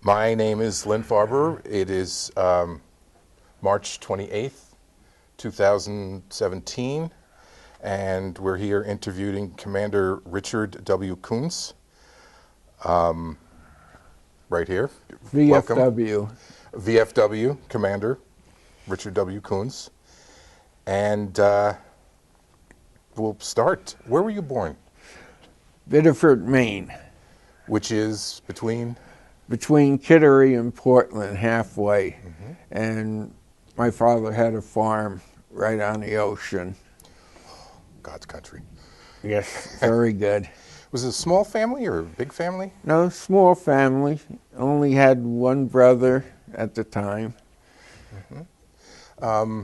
My name is Lynn Farber. It is March 28th, 2017, and we're here interviewing Commander Richard W. Kunz. Right here. VFW. Welcome. VFW, Commander Richard W. Kunz. And we'll start. Where were you born? Biddeford, Maine. Which is between? Between Kittery and Portland, halfway. Mm-hmm. And my father had a farm right on the ocean. God's country. Yes, very good. Was it a small family or a big family? No, small family. Only had one brother at the time. Mm-hmm.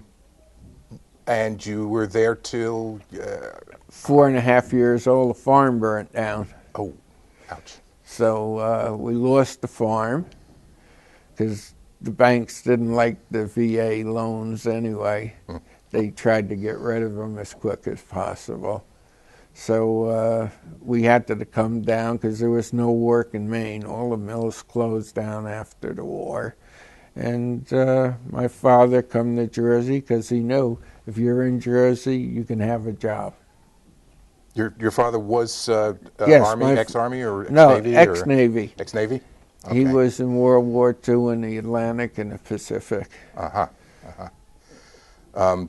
And you were there till? 4.5 years old. The farm burnt down. Oh, ouch. So we lost the farm because the banks didn't like the VA loans anyway. Mm. They tried to get rid of them as quick as possible. So we had to come down because there was no work in Maine. All the mills closed down after the war. And my father come to Jersey because he knew if you're in Jersey, you can have a job. Your father was yes, Army, ex-Army or ex-Navy? No, ex-Navy. Ex-Navy? Okay. He was in World War II in the Atlantic and the Pacific. Uh-huh.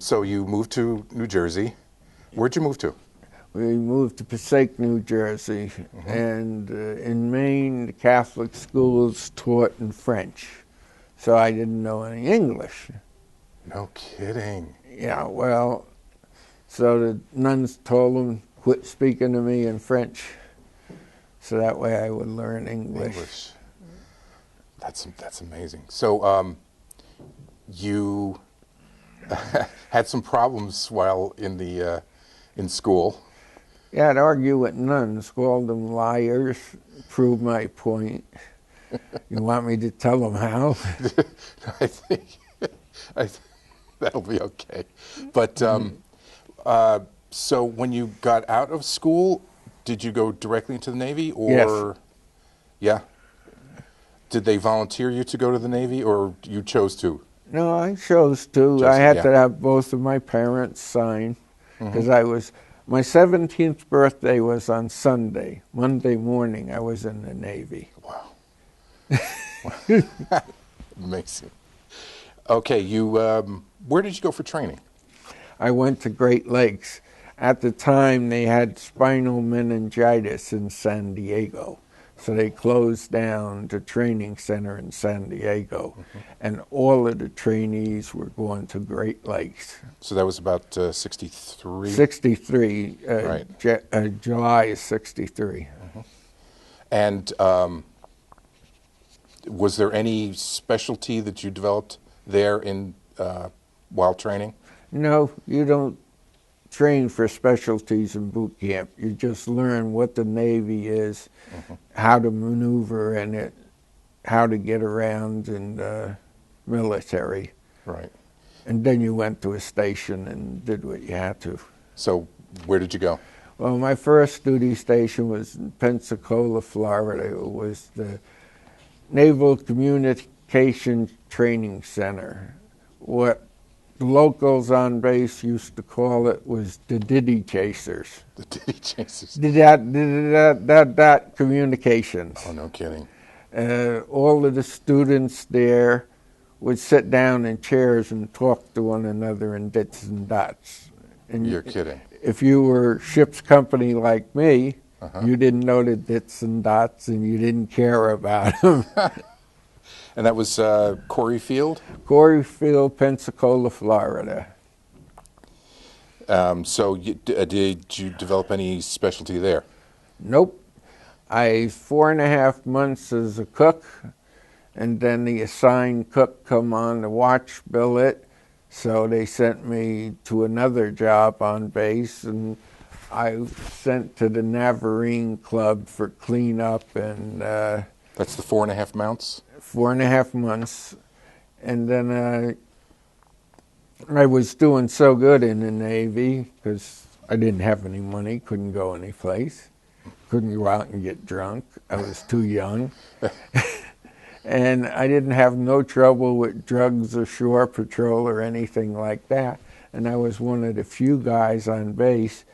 So you moved to New Jersey. Where'd you move to? We moved to Passaic, New Jersey. Mm-hmm. And in Maine, the Catholic schools taught in French. So I didn't know any English. No kidding. Yeah, well, so the nuns told them, quit speaking to me in French, so that way I would learn English. That's amazing. So you had some problems while in school. Yeah, I'd argue with nuns, called them liars, prove my point. You want me to tell them how? I think that'll be okay. But so when you got out of school, did you go directly into the Navy, or? Yes. Yeah. Did they volunteer you to go to the Navy, or you chose to? No, I chose to. I had to have both of my parents sign because my 17th birthday was on Sunday. Monday morning, I was in the Navy. Wow. Amazing. Okay, you. Where did you go for training? I went to Great Lakes. At the time, they had spinal meningitis in San Diego. So they closed down the training center in San Diego. Mm-hmm. And all of the trainees were going to Great Lakes. So that was about 63? 63, right. July of 63. Mm-hmm. And was there any specialty that you developed there in while training? No, you don't train for specialties in boot camp. You just learn what the Navy is, mm-hmm. how to maneuver in it, how to get around in the military. Right. And then you went to a station and did what you had to. So where did you go? Well, my first duty station was in Pensacola, Florida. It was the Naval Communication Training Center. What the locals on base used to call it was the Diddy Chasers. The Diddy Chasers. That communications. Oh, no kidding. All of the students there would sit down in chairs and talk to one another in dits and dots. And you're kidding. If you were ship's company like me, you didn't know the dits and dots and you didn't care about them. And that was Corey Field? Corey Field, Pensacola, Florida. So did you develop any specialty there? Nope. 4.5 months as a cook, and then the assigned cook come on the watch billet, so they sent me to another job on base, and I was sent to the Navarine Club for cleanup and... That's the 4.5 months? 4.5 months, and then I was doing so good in the Navy because I didn't have any money, couldn't go any place, couldn't go out and get drunk. I was too young. And I didn't have no trouble with drugs or shore patrol or anything like that. And I was one of the few guys on base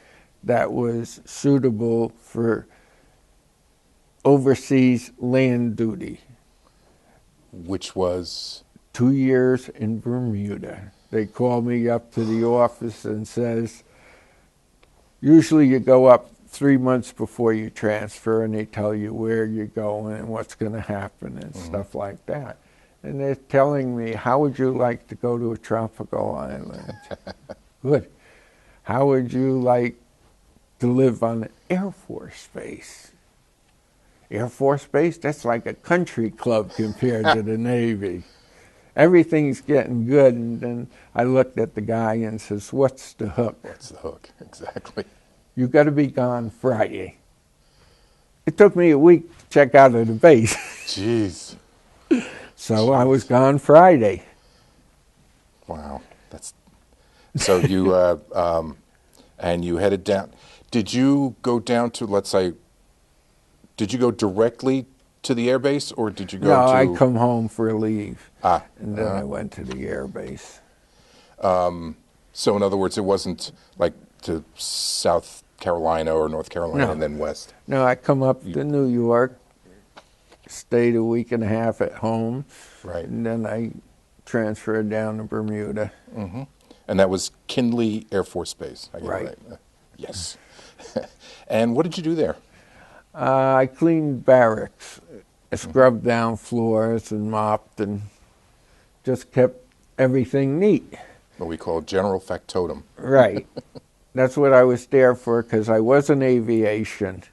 that was suitable for overseas land duty. Which was? 2 years in Bermuda. They called me up to the office and says, usually you go up 3 months before you transfer, and they tell you where you're going and what's going to happen and stuff like that. And they're telling me, how would you like to go to a tropical island? Good. How would you like to live on an Air Force base? Air Force Base, that's like a country club compared to the Navy. Everything's getting good, and then I looked at the guy and says, what's the hook? What's the hook? Exactly. You got to be gone Friday. It took me a week to check out of the base. Jeez. So I was gone Friday. Wow. So you, and you headed down. Did you go down to, let's say, did you go directly to the air base, or did you go No, to? I come home for leave, and then I uh, went to the air base. So in other words, it wasn't like to South Carolina or North Carolina No. and then west. No, I come up to New York, stayed a week and a half at home, Right. and then I transferred down to Bermuda. Mm-hmm. And that was Kinley Air Force Base. I get it Right. Yes. And what did you do there? I cleaned barracks, I scrubbed down floors and mopped and just kept everything neat. What we call general factotum. Right. That's what I was there for, because I was in aviation,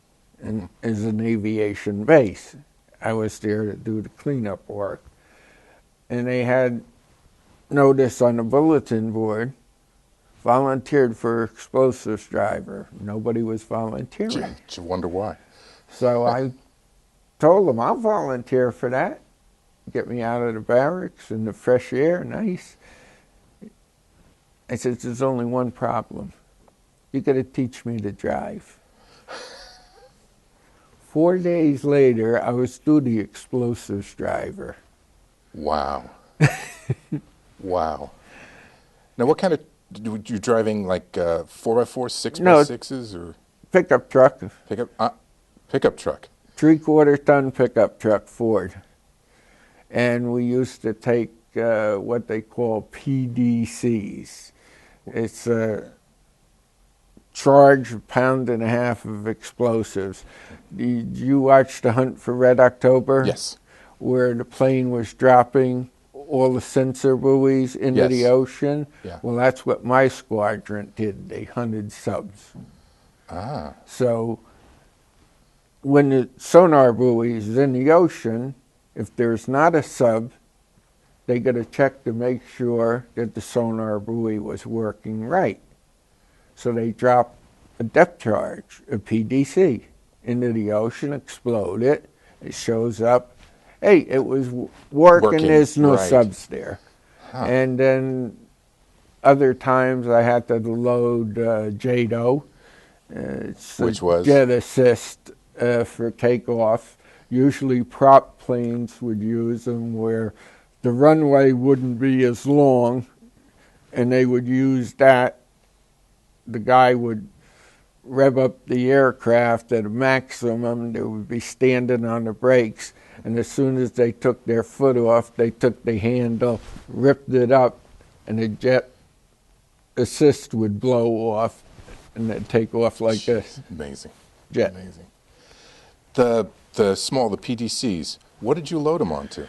and as an aviation base, I was there to do the cleanup work. And they had notice on the bulletin board, volunteered for explosives driver. Nobody was volunteering. Did you wonder why? So I told them, I'll volunteer for that. Get me out of the barracks and the fresh air, nice. I said, there's only one problem. You got to teach me to drive. 4 days later, I was duty explosives driver. Wow. Wow. Now, what kind of, you driving like 4x4, 6x6s, or Pickup truck, pickup truck? 3/4 ton pickup truck, Ford. And we used to take what they call PDCs. It's a charge, 1.5 pounds of explosives. Did you watch The Hunt for Red October? Yes. Where the plane was dropping all the sensor buoys into the ocean? Yeah. Well, that's what my squadron did. They hunted subs. So when the sonar buoy is in the ocean, if there's not a sub, they got to check to make sure that the sonar buoy was working right. So they drop a depth charge, a PDC, into the ocean, explode it. It shows up. Hey, it was working. There's no subs there. And then other times I had to load JADO. Which was? Jet assist for takeoff. Usually prop planes would use them where the runway wouldn't be as long, and they would use that. The guy would rev up the aircraft at a maximum. They would be standing on the brakes, and as soon as they took their foot off, they took the handle, ripped it up, and the jet assist would blow off, and they'd take off like this. Amazing. Jet. Amazing. The PDCs, what did you load them onto?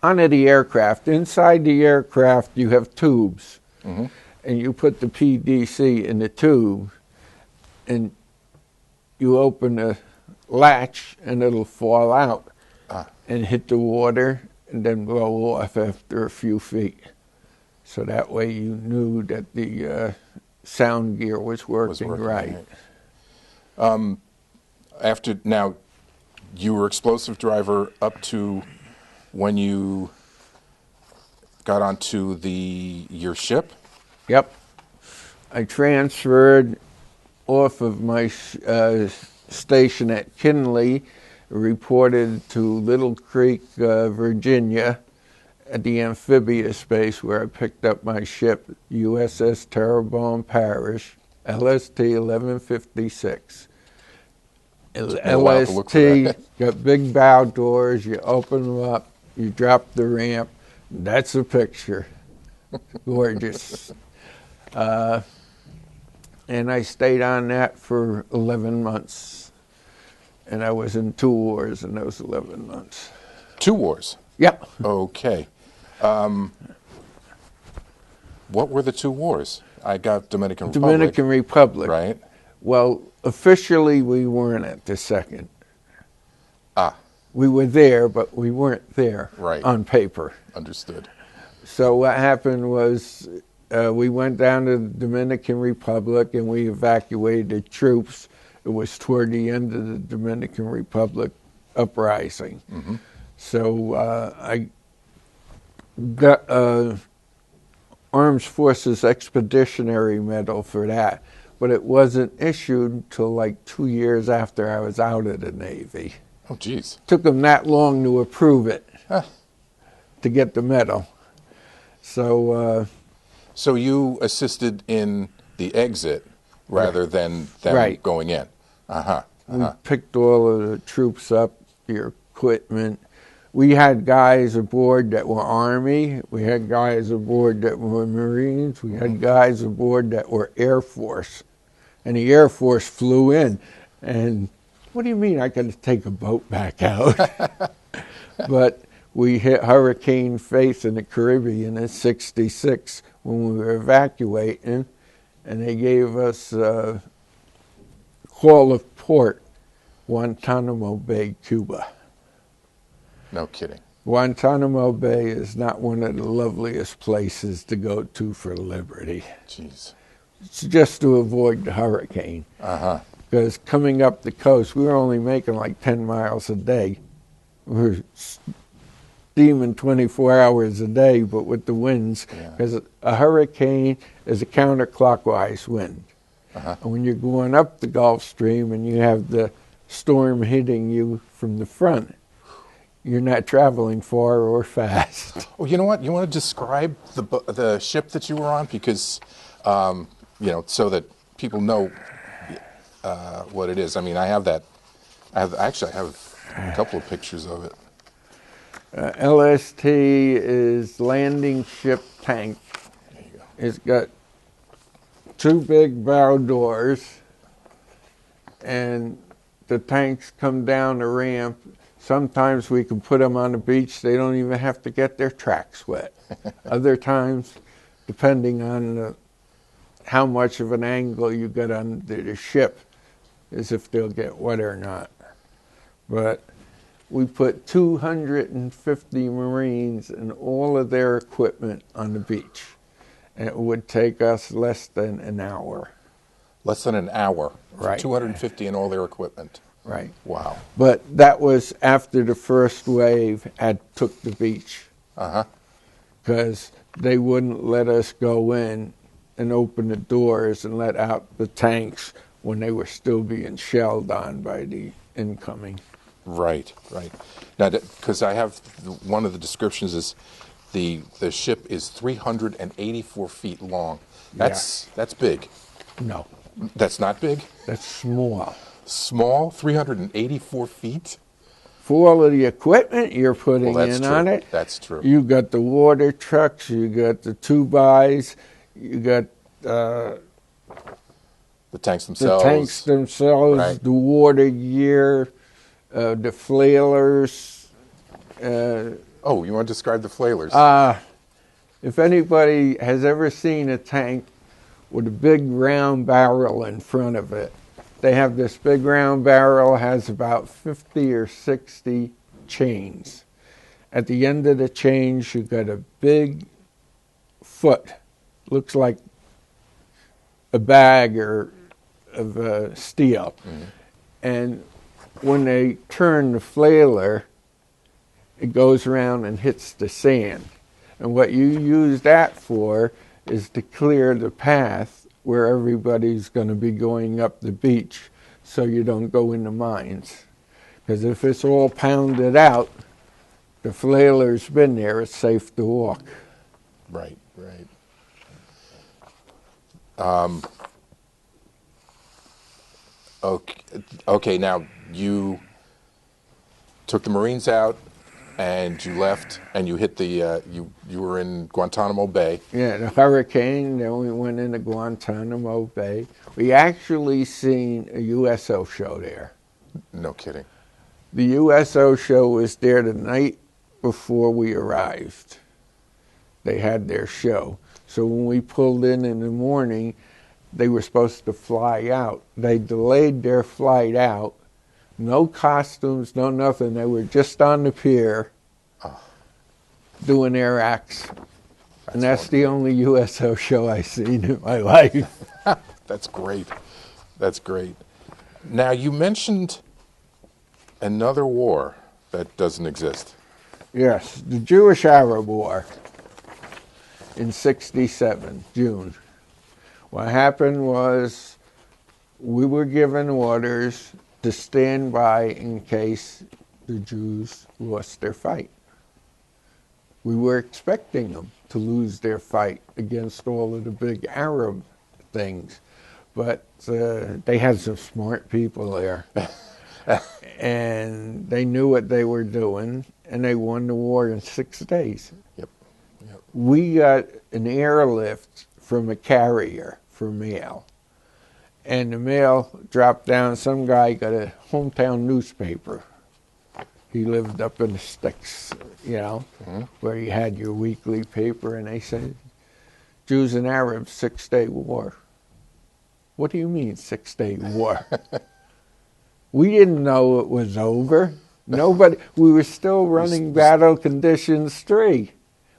Onto the aircraft. Inside the aircraft, you have tubes. Mm-hmm. And you put the PDC in the tube, and you open the latch, and it'll fall out and hit the water, and then blow off after a few feet. So that way you knew that the sound gear was working right. After, now, you were explosive driver up to when you got onto your ship? Yep. I transferred off of my station at Kinley reported to Little Creek, Virginia, at the amphibious base where I picked up my ship, USS Terrebonne Parish, LST 1156. Took me a while to look for LST that. got big bow doors. You open them up, you drop the ramp. That's a picture. Gorgeous. And I stayed on that for 11 months. And I was in 2 wars in those 11 months. 2 wars? Yep. Okay. What were the 2 wars? I got Dominican Republic. Dominican Republic. Right. Well, officially we weren't at the second. Ah. We were there, but we weren't there Right. on paper. Understood. So what happened was we went down to the Dominican Republic and we evacuated troops. It was toward the end of the Dominican Republic uprising. Mm-hmm. So I got Armed Forces Expeditionary Medal for that, but it wasn't issued till like 2 years after I was out of the Navy. Oh, geez. Took them that long to approve it Huh. to get the medal. So So you assisted in the exit rather than them Right. going in. Uh-huh. we picked all of the troops up, their equipment. We had guys aboard that were Army. We had guys aboard that were Marines. We had guys aboard that were Air Force. And the Air Force flew in. And what do you mean I got to take a boat back out? But we hit Hurricane Faith in the Caribbean in '66 when we were evacuating. And they gave us call of port, Guantanamo Bay, Cuba. No kidding. Guantanamo Bay is not one of the loveliest places to go to for liberty. Jeez. It's just to avoid the hurricane. Uh-huh. Because coming up the coast, we were only making like 10 miles a day. We were steaming 24 hours a day, but with the winds, because a hurricane is a counterclockwise wind. Uh-huh. And when you're going up the Gulf Stream and you have the storm hitting you from the front, you're not traveling far or fast. Oh, you know what? You want to describe the ship that you were on? Because, so that people know what it is. I mean, I have that. I have a couple of pictures of it. LST is landing ship tank. There you go. It's got 2 big bow doors, and the tanks come down the ramp. Sometimes we can put them on the beach. They don't even have to get their tracks wet. Other times, depending on how much of an angle you get under the ship, is if they'll get wet or not. But we put 250 Marines and all of their equipment on the beach. And it would take us less than an hour. Less than an hour. Right. 250 and all their equipment. Right. Wow. But that was after the first wave had took the beach. Uh-huh. Because they wouldn't let us go in and open the doors and let out the tanks when they were still being shelled on by the incoming. Right. Now, because I have one of the descriptions is the ship is 384 feet long. That's big. No, That's not big. that's small. Small, 384 feet. For all of the equipment you're putting Well, that's in true. on it, That's true. you got the water trucks, you got the 2x, you got The tanks the themselves. tanks themselves, Right. the water gear, the flailers. Oh, you want to describe the flailers? If anybody has ever seen a tank with a big round barrel in front of it, they have this big round barrel, has about 50 or 60 chains. At the end of the chains, you've got a big foot, looks like a bag or of steel. Mm-hmm. And when they turn the flailer, it goes around and hits the sand. And what you use that for is to clear the path where everybody's going to be going up the beach so you don't go into mines. Because if it's all pounded out, the flailer's been there, it's safe to walk. Right, right. Okay, now you took the Marines out and you left and you hit the, you were in Guantanamo Bay. Yeah, the hurricane, then we went into Guantanamo Bay. We actually seen a USO show there. No kidding. The USO show was there the night before we arrived. They had their show. So when we pulled in the morning, they were supposed to fly out. They delayed their flight out. No costumes, no nothing. They were just on the pier doing their acts. And that's the only USO show I've seen in my life. That's great. That's great. Now, you mentioned another war that doesn't exist. Yes, the Jewish-Arab War in '67, June. What happened was we were given orders to stand by in case the Jews lost their fight. We were expecting them to lose their fight against all of the big Arab things, but they had some smart people there. And they knew what they were doing, and they won the war in 6 days. Yep. We got an airlift from a carrier for mail, and the mail dropped down. Some guy got a hometown newspaper. He lived up in the sticks, where you had your weekly paper, and they said, Jews and Arabs, 6-day war. What do you mean, 6-day war? We didn't know it was over. Nobody. We were still running battle conditions 3.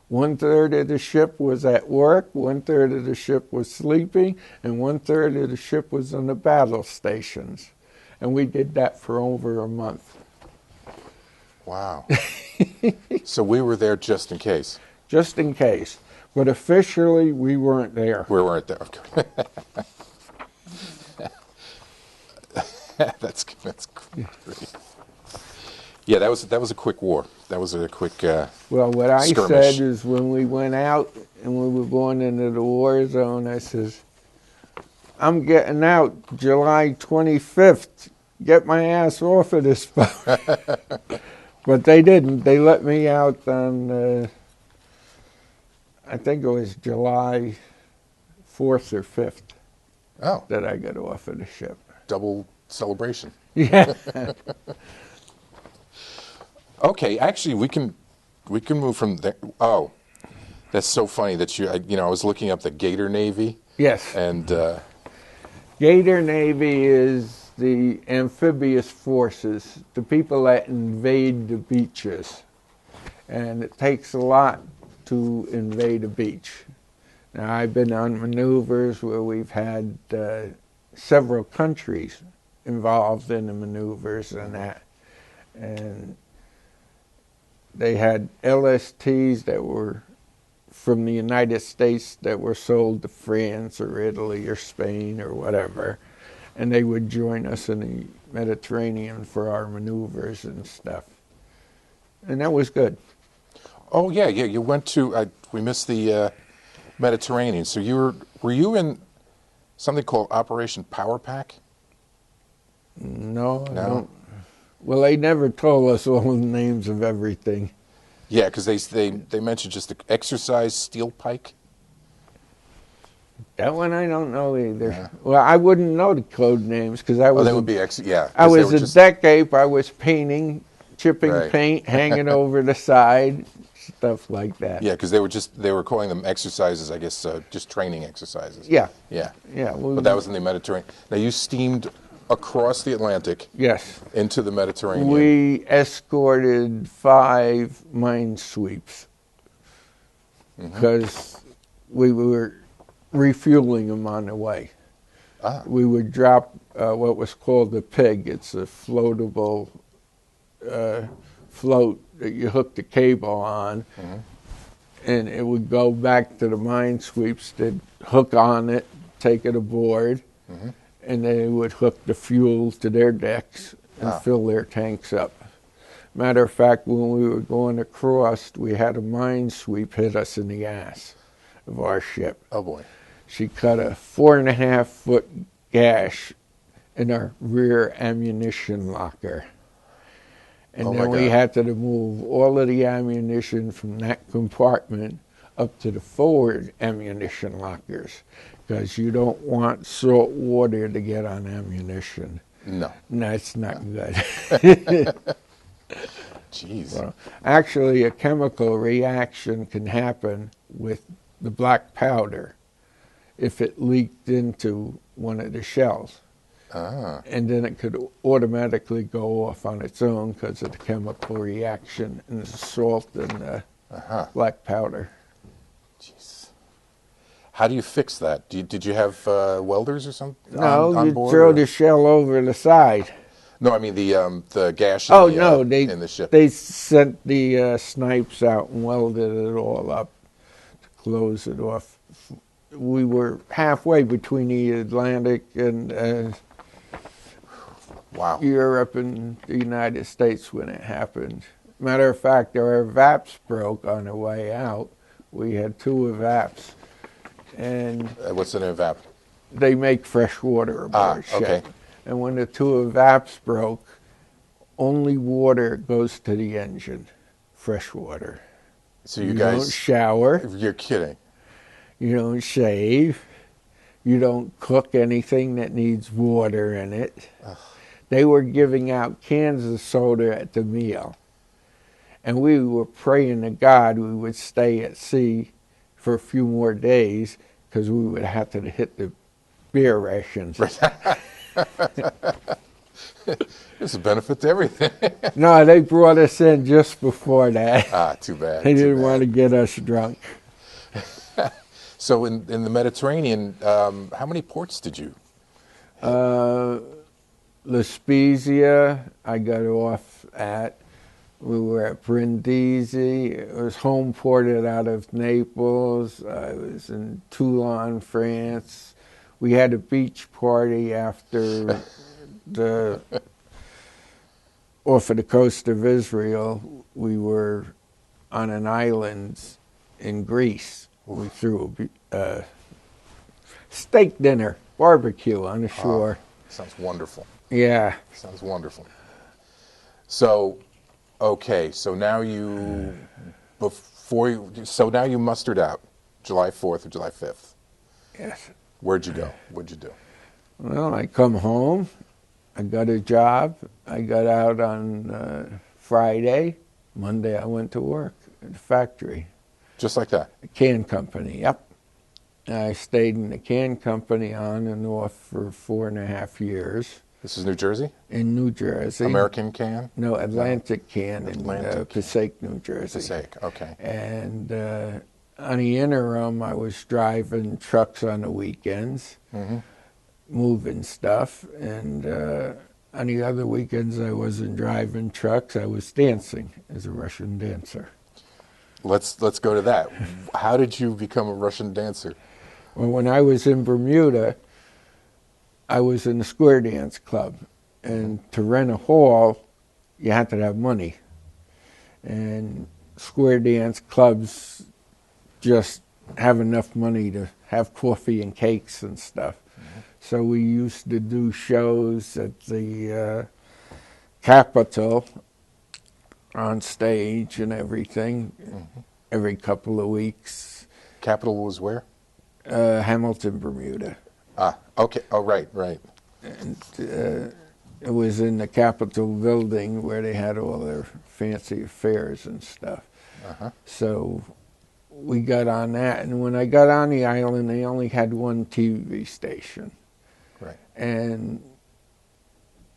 1/3 of the ship was at work, 1/3 of the ship was sleeping, and 1/3 of the ship was on the battle stations. And we did that for over a month. Wow. So we were there just in case. Just in case. But officially, we weren't there. We weren't there. Okay. That's great. Yeah, that was a quick war. That was a quick well, what I skirmish. said is when we went out and we were going into the war zone, I says, I'm getting out July 25th. Get my ass off of this boat. But they didn't. They let me out on, I think it was July 4th or 5th that I got off of the ship. Double celebration. Yeah. Okay, actually, we can move from there. Oh, that's so funny that I was looking up the Gator Navy. Yes. And Gator Navy is the amphibious forces, the people that invade the beaches. And it takes a lot to invade a beach. Now, I've been on maneuvers where we've had several countries involved in the maneuvers and that. And they had LSTs that were from the United States that were sold to France or Italy or Spain or whatever. And they would join us in the Mediterranean for our maneuvers and stuff. And that was good. Oh, yeah. You went to, we missed the Mediterranean. So were you in something called Operation Power Pack? No, I don't. Well, they never told us all the names of everything. Yeah, because they mentioned just the exercise steel pike. That one I don't know either. Yeah. Well, I wouldn't know the code names because I was. Oh, that would be yeah. I was a deck ape. I was painting, chipping paint, hanging over the side, stuff like that. Yeah, because they were calling them exercises. I guess just training exercises. Yeah. Yeah. Yeah. But that was in the Mediterranean. Now you steamed across the Atlantic. Yes. Into the Mediterranean. We escorted 5 mine sweeps because we were refueling them on the way. We would drop what was called the pig. It's a floatable float that you hook the cable on, and it would go back to the mine sweeps. They'd hook on it, take it aboard, and they would hook the fuel to their decks, and fill their tanks up. Matter of fact, when we were going across, we had a minesweep hit us in the ass of our ship. Oh boy. She cut a 4.5-foot gash in our rear ammunition locker. And then we had to move all of the ammunition from that compartment up to the forward ammunition lockers, because you don't want salt water to get on ammunition. No. That's not good. Jeez. Well, actually, a chemical reaction can happen with the black powder if it leaked into one of the shells. And then it could automatically go off on its own because of the chemical reaction in the salt and the black powder. Jeez. How do you fix that? Did you have welders or something No, on you board? throw the shell over the side. No, I mean the gash in the ship. They sent the snipes out and welded it all up to close it off. We were halfway between the Atlantic and Wow. Europe and the United States when it happened. Matter of fact, our VAPs broke on the way out. We had 2 VAPs. And What's an evap? they make fresh water aboard ship. Okay. And when the 2 VAPs broke, only water goes to the engine, fresh water. So You guys don't shower, You're kidding. you don't shave, you don't cook anything that needs water in it. Ugh. They were giving out cans of soda at the meal. And we were praying to God we would stay at sea for a few more days because we would have to hit the beer rations. There's a benefit to everything. No, they brought us in just before that. Too bad. They didn't want to get us drunk. So in the Mediterranean, how many ports did you? La Spezia, I got off at. We were at Brindisi. It was home ported out of Naples. I was in Toulon, France. We had a beach party after off of the coast of Israel. We were on an island in Greece. We threw a steak dinner, barbecue on the shore. Sounds wonderful. Yeah. Sounds wonderful. So, okay, so now you mustered out July 4th or July 5th. Yes. Where'd you go? What'd you do? Well, I come home. I got a job. I got out on Friday. Monday I went to work at the factory. Just like that? A can company, yep. I stayed in the can company on and off for 4.5 years. This is New Jersey? In New Jersey. American can? No, Atlantic can in Passaic, New Jersey. Passaic, okay. And on the interim, I was driving trucks on the weekends, moving stuff. And on the other weekends, I wasn't driving trucks. I was dancing as a Russian dancer. Let's go to that. How did you become a Russian dancer? Well, when I was in Bermuda, I was in the square dance club, and to rent a hall, you had to have money. And square dance clubs just have enough money to have coffee and cakes and stuff. So we used to do shows at the Capitol on stage and everything every couple of weeks. Capital was where? Hamilton, Bermuda. Okay. Oh, right. And it was in the Capitol building where they had all their fancy affairs and stuff. So we got on that, and when I got on the island, they only had one TV station. Right. And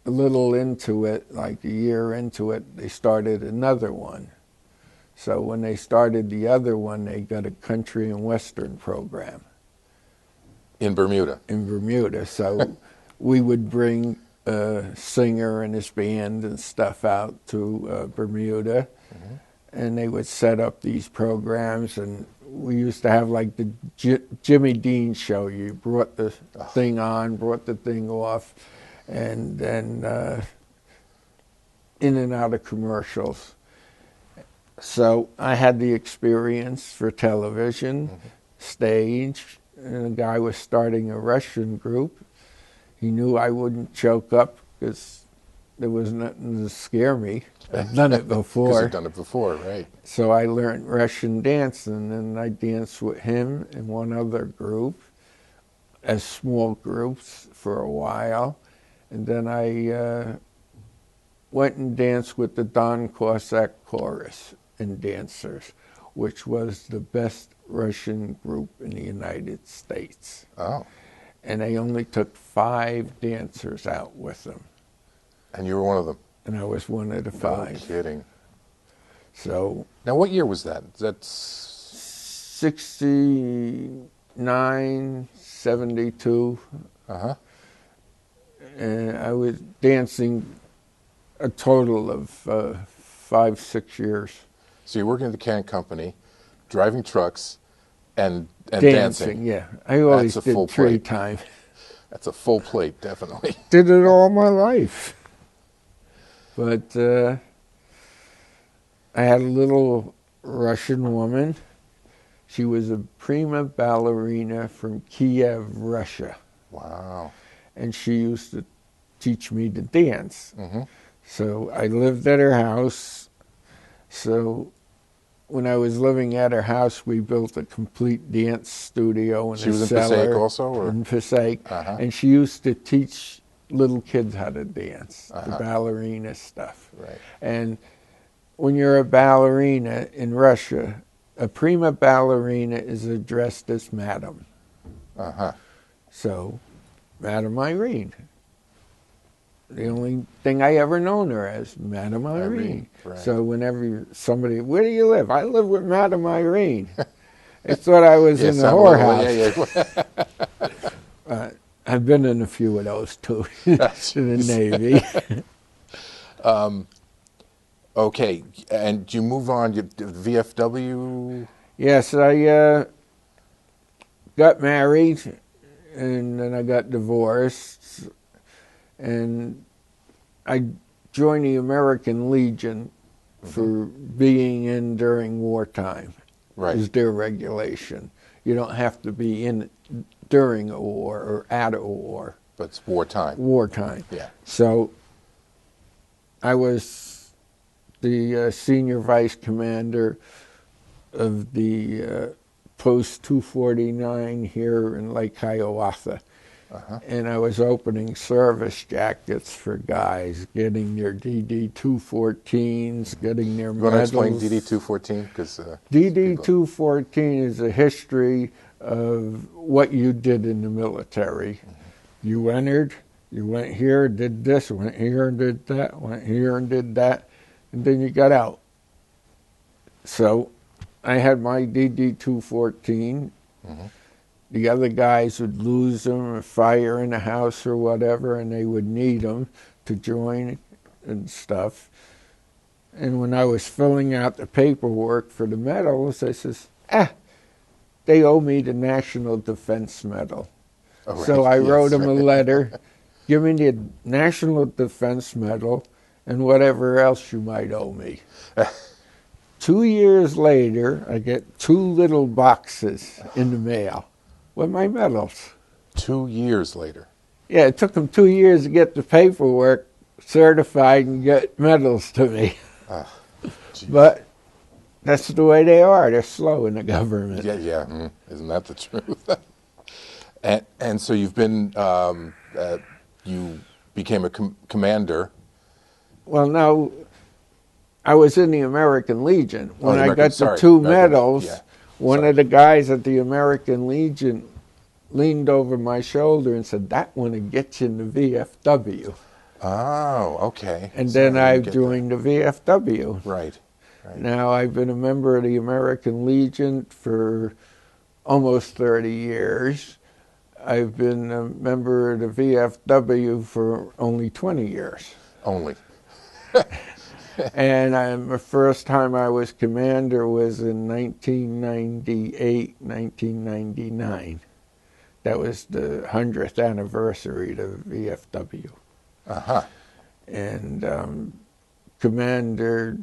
a little into it, like a year into it, they started another one. So when they started the other one, they got a country and western program. In Bermuda? In Bermuda. So we would bring a singer and his band and stuff out to Bermuda, and they would set up these programs, and we used to have like the Jimmy Dean show. You brought the thing on, brought the thing off, and then in and out of commercials. So I had the experience for television, stage, and a guy was starting a Russian group. He knew I wouldn't choke up because there was nothing to scare me. I'd done it before. Because you've done it before, right? So I learned Russian dancing, and I danced with him and one other group as small groups for a while. And then I went and danced with the Don Cossack Chorus and Dancers, which was the best Russian group in the United States. Oh. And they only took 5 dancers out with them. And you were one of them? And I was one of the 5. No kidding. So. Now, what year was that? That's 69, 72. Uh-huh. And I was dancing a total of 5, 6 years. So you're working at the can company, driving trucks, and dancing. Yeah. I always That's a full did 3 plate. time. That's a full plate, definitely. Did it all my life. But I had a little Russian woman. She was a prima ballerina from Kiev, Russia. Wow. And she used to teach me to dance. Mm-hmm. So I lived at her house. So when I was living at her house, we built a complete dance studio in She was a in cellar. Passaic also? Or? In Passaic. Uh-huh. And she used to teach little kids how to dance, the Uh-huh. ballerina stuff. Right. And when you're a ballerina in Russia, a prima ballerina is addressed as Madam. Uh-huh. So, Madam Irene. The only thing I ever known her as, Madam Irene. Right. So whenever somebody, where do you live? I live with Madam Irene. They thought I was in the whorehouse. I've been in a few of those too, in the Navy. Okay, and you move on, you VFW? Yes, I got married, and then I got divorced, and I joined the American Legion for being in during wartime. Right. Is their regulation. You don't have to be in during a war or at a war. But it's wartime. Wartime. Yeah. So I was the senior vice commander of the Post 249 here in Lake Hiawatha. Uh-huh. And I was opening service jackets for guys, getting their DD-214s, getting their You want to medals. explain DD-214? Because DD-214 is a history of what you did in the military. Mm-hmm. You entered, you went here, did this, went here and did that, went here and did that, and then you got out. So I had my DD-214. Mm-hmm. The other guys would lose them, or fire in the house or whatever, and they would need them to join and stuff. And when I was filling out the paperwork for the medals, I says, they owe me the National Defense Medal. Oh, right. So I wrote Yes. them a letter, give me the National Defense Medal and whatever else you might owe me. 2 years later, I get 2 little boxes in the mail with my medals. 2 years later. Yeah, it took them 2 years to get the paperwork certified and get medals to me. But that's the way they are. They're slow in the government. Yeah. Isn't that the truth? and so you've been, you became a commander. Well, no, I was in the American Legion. When I got the sorry, 2 medals, one Sorry. of the guys at the American Legion leaned over my shoulder and said, that one will get you in the VFW. Oh, okay. And Sorry, then I I didn't get joined the VFW. that. Right. Now I've been a member of the American Legion for almost 30 years. I've been a member of the VFW for only 20 years. Only. And the first time I was commander was in 1998, 1999. That was the 100th anniversary of VFW. Uh-huh. And commander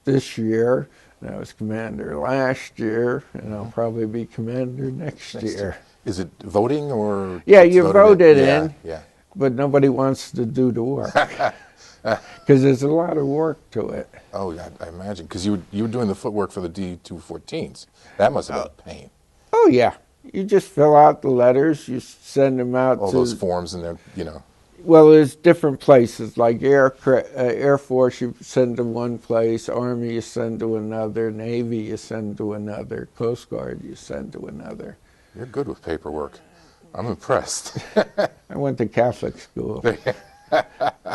this year, and I was commander last year, and I'll probably be commander next year. Is it voting or? Yeah, it's you're voted Yeah, in, yeah. but nobody wants to do the work because there's a lot of work to it. Oh, yeah, I imagine. Because you were doing the footwork for the D-214s. That must have been a pain. Oh, yeah. You just fill out the letters, you send them out All to... those forms and they're, you know. Well, there's different places, like Air Force you send to one place, Army you send to another, Navy you send to another, Coast Guard you send to another. You're good with paperwork. I'm impressed. I went to Catholic school.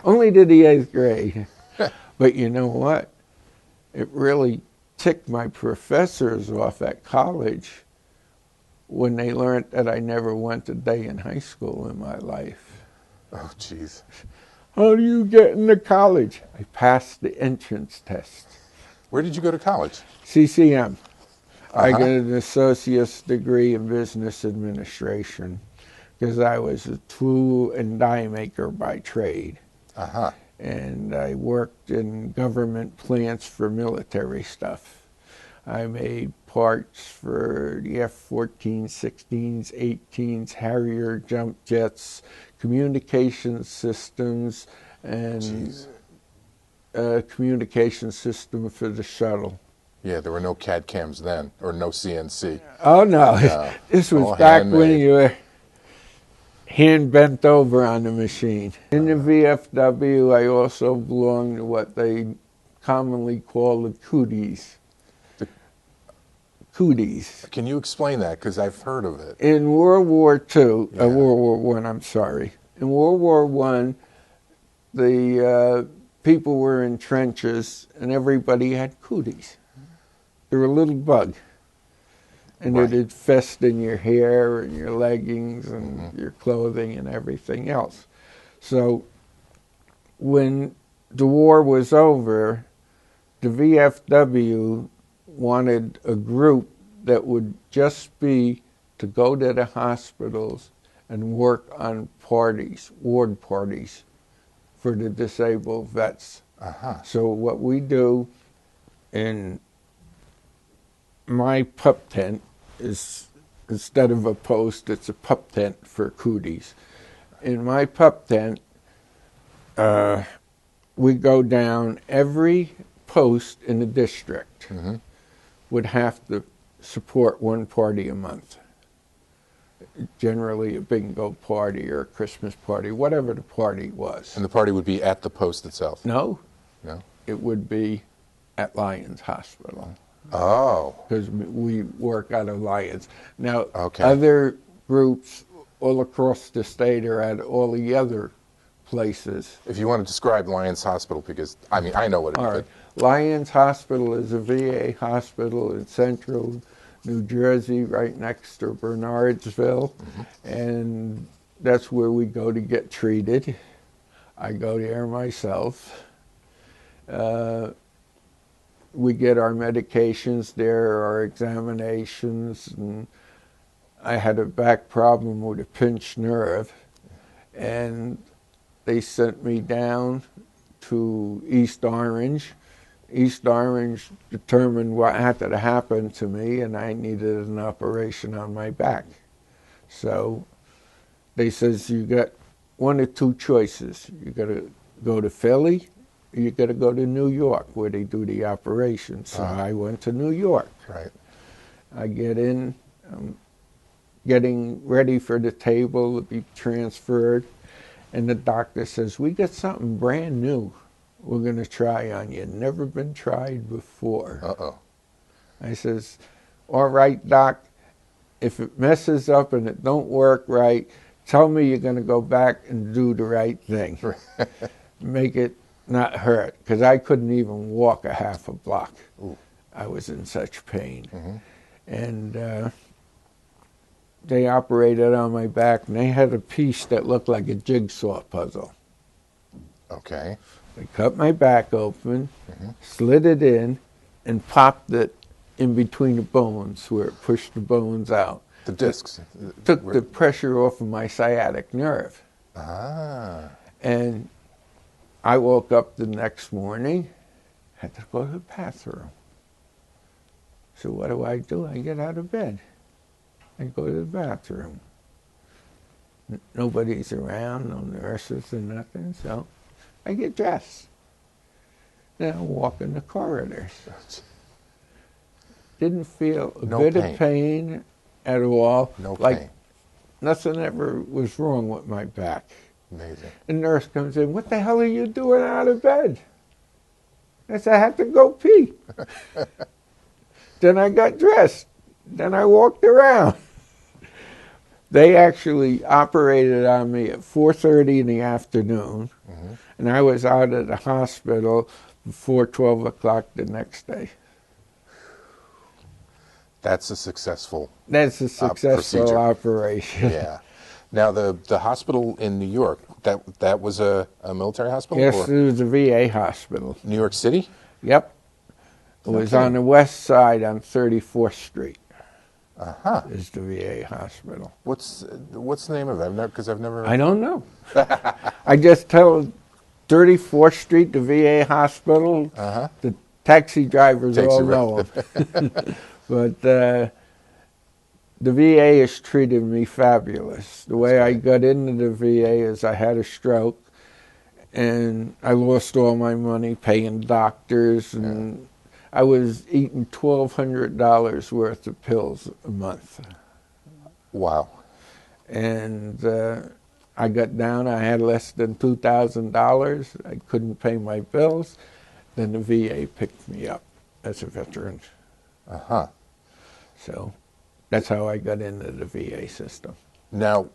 Only to the 8th grade. But you know what? It really ticked my professors off at college when they learned that I never went a day in high school in my life. Oh, jeez. How do you get into college? I passed the entrance test. Where did you go to college? CCM. I got an associate's degree in business administration because I was a tool and die maker by trade. And I worked in government plants for military stuff. I made parts for the F-14, 16s, 18s, Harrier jump jets, communication systems, and communication system for the shuttle. Yeah, there were no CAD cams then, or no CNC. Oh, no. This was all back handmade. when you were hand bent over on the machine. In the VFW, I also belonged to what they commonly call the cooties. Cooties. Can you explain that? Because I've heard of it. In World War II, Yeah. World War I, I'm sorry. In World War I, the people were in trenches and everybody had cooties. They're a little bug. And Right. it'd fest in your hair and your leggings and your clothing and everything else. So when the war was over, the VFW wanted a group that would just be to go to the hospitals and work on parties, ward parties for the disabled vets. So what we do in my pup tent is, instead of a post, it's a pup tent for cooties. In my pup tent, we go down, every post in the district would have to support one party a month. Generally a bingo party or a Christmas party, whatever the party was. And the party would be at the post itself? No, No? it would be at Lions Hospital. Oh. Because we work out of Lions. Now, Okay. other groups all across the state are at all the other places. If you want to describe Lions Hospital, because, I mean, I know what it is. All right. Lions Hospital is a VA hospital in central New Jersey, right next to Bernardsville. And that's where we go to get treated. I go there myself. We get our medications there, our examinations, and I had a back problem with a pinched nerve, and they sent me down to East Orange. East Orange determined what had to happen to me, and I needed an operation on my back. So they says, you got one or two choices. You got to go to Philly, or you got to go to New York, where they do the operation. So I went to New York. Right. I get in, getting ready for the table to be transferred, and the doctor says, we got something brand new we're going to try on you. Never been tried before. Uh-oh. I says, all right, doc, if it messes up and it don't work right, tell me you're going to go back and do the right thing. Make it not hurt, because I couldn't even walk a half a block. Ooh. I was in such pain. And they operated on my back, and they had a piece that looked like a jigsaw puzzle. Okay. They cut my back open, slid it in, and popped it in between the bones where it pushed the bones out. The discs. Took the pressure off of my sciatic nerve. Ah. And I woke up the next morning, had to go to the bathroom. So what do? I get out of bed and go to the bathroom. Nobody's around, no nurses or nothing, so I get dressed. Then I walk in the corridors. Didn't feel a bit of pain at all. No like pain. Nothing ever was wrong with my back. Amazing. The nurse comes in, "What the hell are you doing out of bed?" I said, "I had to go pee." Then I got dressed. Then I walked around. They actually operated on me at 4:30 in the afternoon, and I was out of the hospital before 12 o'clock the next day. That's a successful procedure. Operation. Yeah. Now, the hospital in New York, that was a military hospital? Yes, it was a VA hospital. New York City? Yep. It was on the west side on 34th Street. Uh-huh. Is the VA hospital. What's the name of it? I've never... I don't know. I just tell 34th Street, the VA hospital. The taxi drivers all know them. But the VA has treated me fabulous. The way I got into the VA is I had a stroke, and I lost all my money paying doctors, and I was eating $1,200 worth of pills a month. Wow. And I got down, I had less than $2,000. I couldn't pay my bills. Then the VA picked me up as a veteran. Uh-huh. So that's how I got into the VA system. Now,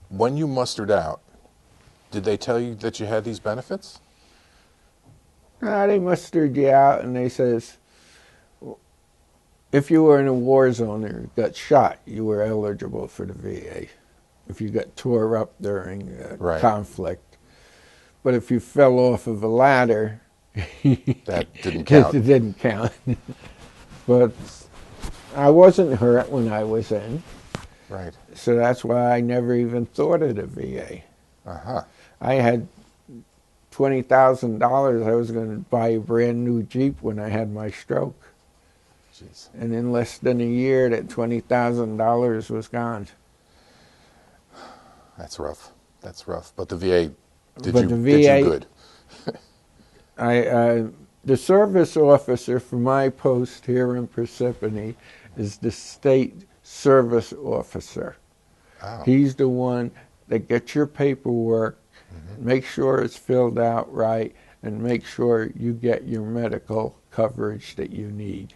when you mustered out, did they tell you that you had these benefits? They mustered you out, and they says, if you were in a war zone or got shot, you were eligible for the VA. If you got tore up during conflict. But if you fell off of a ladder, that didn't count. It didn't count. But I wasn't hurt when I was in. Right. So that's why I never even thought of the VA. Uh-huh. I had $20,000. I was going to buy a brand new Jeep when I had my stroke. Jeez. And in less than a year, that $20,000 was gone. That's rough. That's rough. But the VA did you good. The service officer for my post here in Parsippany is the state service officer. Oh. He's the one that gets your paperwork, make sure it's filled out right, and make sure you get your medical coverage that you need.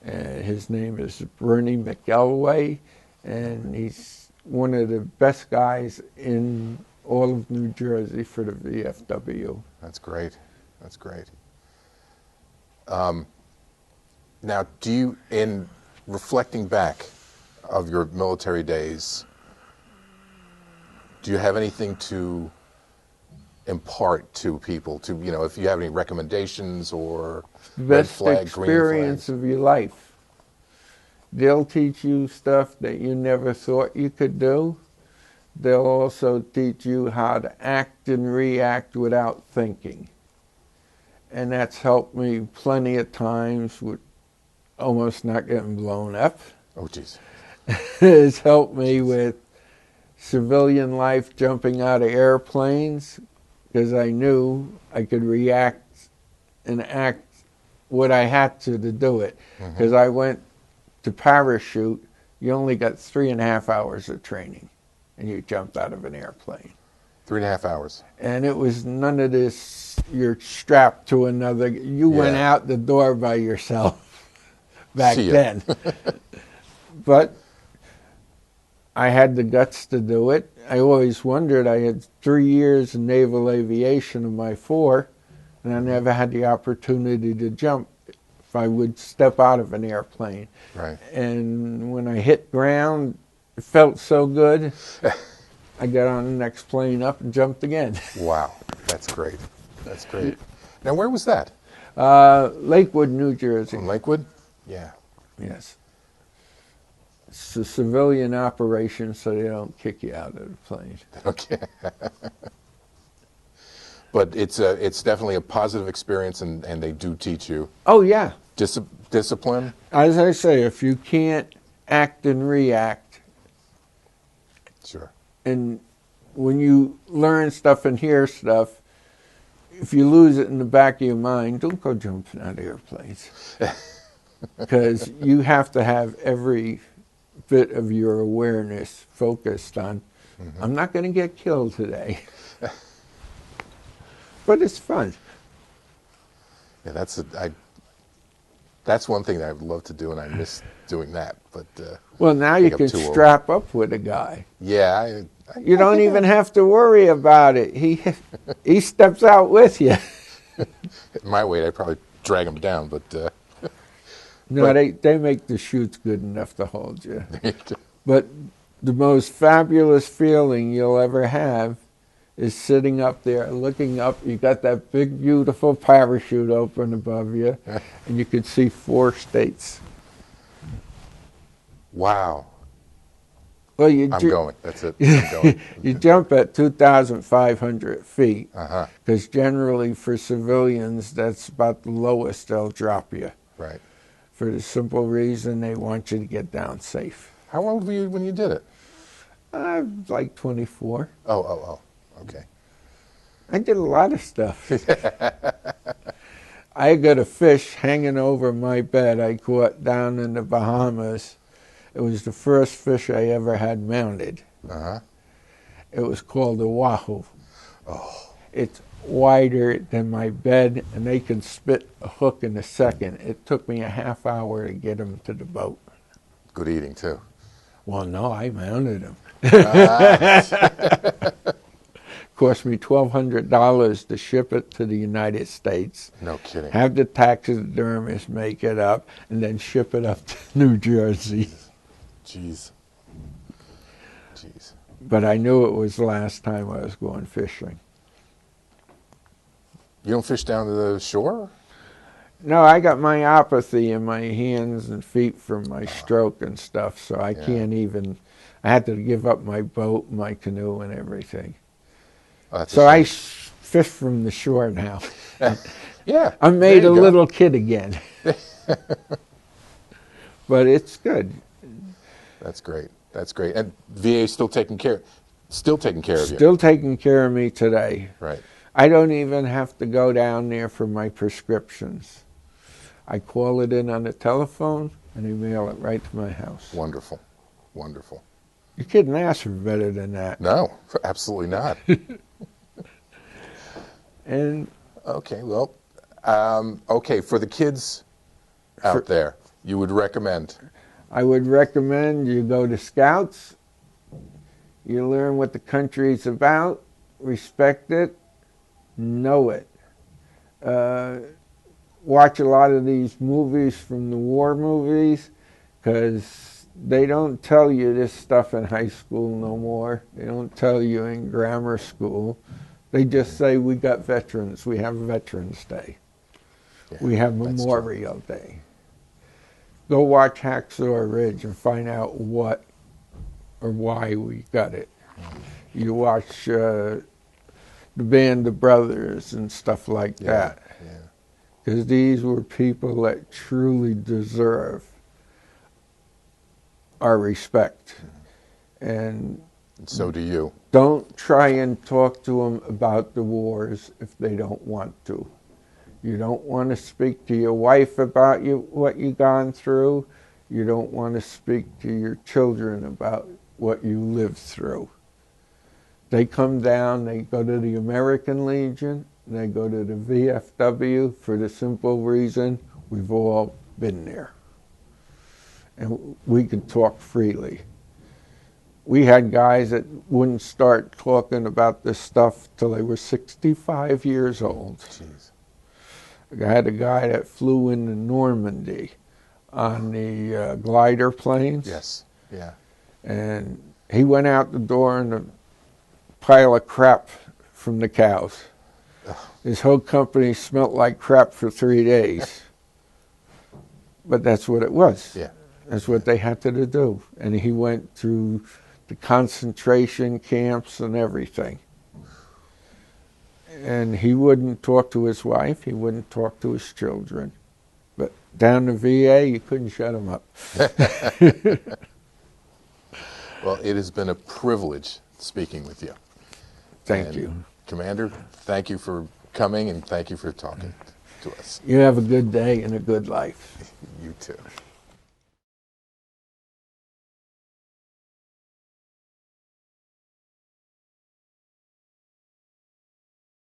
His name is Bernie McElway, and he's one of the best guys in all of New Jersey for the VFW. That's great. That's great. Now, do you, in reflecting back of your military days, do you have anything to impart to people? To, you know, if you have any recommendations or red flag, best experience of your life. They'll teach you stuff that you never thought you could do. They'll also teach you how to act and react without thinking. And that's helped me plenty of times with almost not getting blown up. Oh, jeez. It's helped me with civilian life, jumping out of airplanes, because I knew I could react and act what I had to do it. Because I went to parachute, you only got 3.5 hours of training, and you jumped out of an airplane. 3.5 hours. And it was none of this, you're strapped to another. You went out the door by yourself back then. But I had the guts to do it. I always wondered, I had 3 years in naval aviation of my 4, and I never had the opportunity to jump if I would step out of an airplane. Right. And when I hit ground, it felt so good. I got on the next plane up and jumped again. Wow, that's great. That's great. Now, where was that? Lakewood, New Jersey. In Lakewood? Yeah. Yes. It's a civilian operation, so they don't kick you out of the plane. Okay. But it's definitely a positive experience, and they do teach you Oh, yeah. discipline. As I say, if you can't act and react, Sure. and when you learn stuff and hear stuff, if you lose it in the back of your mind, don't go jumping out of airplanes. Because you have to have every bit of your awareness focused on, I'm not going to get killed today. But it's fun. Yeah, that's one thing that I'd love to do, and I miss doing that. But Well, now I you think I'm can too old. strap up with a guy. Yeah, You don't even have to worry about it. He steps out with you. at my weight, I'd probably drag him down, but No, But- they make the chutes good enough to hold you. But the most fabulous feeling you'll ever have is sitting up there, looking up. You got that big, beautiful parachute open above you, and you could see 4 states. wow, Well, you I'm going. That's it. I'm going. you jump at 2,500 feet, Uh-huh. because generally for civilians, that's about the lowest they'll drop you. Right. For the simple reason they want you to get down safe. How old were you when you did it? Like 24. Oh. Okay. I did a lot of stuff. I got a fish hanging over my bed I caught down in the Bahamas. It was the first fish I ever had mounted. Uh-huh. It was called a wahoo. Oh. It's wider than my bed, and they can spit a hook in a second. It took me a half hour to get him to the boat. Good eating too. Well, no, I mounted him. Ah. Cost me $1,200 to ship it to the United States. No kidding. Have the taxidermist make it up, and then ship it up to New Jersey. Jeez. But I knew it was the last time I was going fishing. You don't fish down to the shore? No, I got myopathy in my hands and feet from my stroke and stuff, so I can't even. I had to give up my boat, my canoe, and everything. Oh, that's a So I shame. fish from the shore now. Yeah. I'm made there a you go. little kid again. But it's good. That's great. That's great. And VA is still taking care of you. Still taking care of me today. Right. I don't even have to go down there for my prescriptions. I call it in on the telephone, and they mail it right to my house. Wonderful. Wonderful. You couldn't ask for better than that. No, absolutely not. And Okay, well, okay, for the kids out there, you would recommend? I would recommend you go to Scouts. You learn what the country's about, respect it, know it. Watch a lot of these movies from the war movies, because they don't tell you this stuff in high school no more. They don't tell you in grammar school. They just say, we got veterans. We have Veterans Day. Yeah, We have that's true. Memorial Day. Go watch Hacksaw Ridge and find out what or why we got it. You watch the Band of Brothers and stuff like that. Yeah. Because these were people that truly deserve our respect. And And so do you. don't try and talk to them about the wars if they don't want to. You don't want to speak to your wife about what you've gone through. You don't want to speak to your children about what you lived through. They come down, they go to the American Legion, they go to the VFW for the simple reason we've all been there. And we can talk freely. We had guys that wouldn't start talking about this stuff till they were 65 years old. Jeez. I had a guy that flew into Normandy on the glider planes. Yes. Yeah. And he went out the door in a pile of crap from the cows. His whole company smelt like crap for 3 days. But that's what it was. Yeah. That's what they had to do. And he went through the concentration camps and everything. and he wouldn't talk to his wife. He wouldn't talk to his children. But down the VA, you couldn't shut him up. Well, it has been a privilege speaking with you. Thank And you. Commander, thank you for coming and thank you for talking to us. You have a good day and a good life. You too.